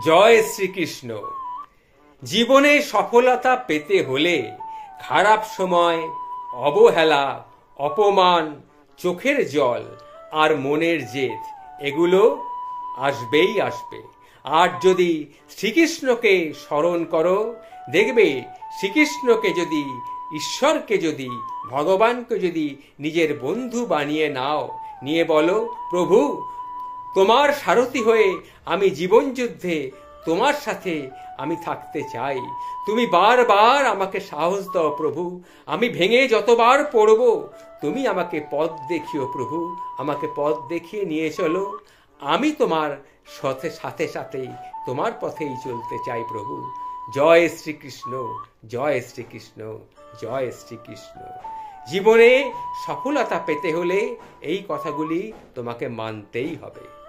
জয় শ্রীকৃষ্ণ। জীবনে সফলতা পেতে হলে খারাপ সময়, অবহেলা, অপমান, চোখের জল আর মনের জেদ এগুলো আসবেই আসবে। আর যদি শ্রীকৃষ্ণকে স্মরণ করো, দেখবে শ্রীকৃষ্ণকে যদি, ঈশ্বরকে যদি, ভগবানকে যদি নিজের বন্ধু বানিয়ে নাও, নিয়ে বলো, প্রভু তোমার সারথি হয়ে আমি জীবন যুদ্ধে তোমার সাথে আমি থাকতে চাই। তুমি বারবার আমাকে সাহস দাও প্রভু, আমি ভেঙে যতবার পড়ব তুমি আমাকে পথ দেখিও প্রভু, আমাকে পথ দেখিয়ে নিয়ে চলো। আমি তোমার সাথে সাথে সাথে তোমার পথেই চলতে চাই প্রভু। জয় শ্রীকৃষ্ণ, জয় শ্রীকৃষ্ণ, জয় শ্রীকৃষ্ণ। জীবনে সফলতা পেতে হলে এই কথাগুলি তোমাকে মানতেই হবে।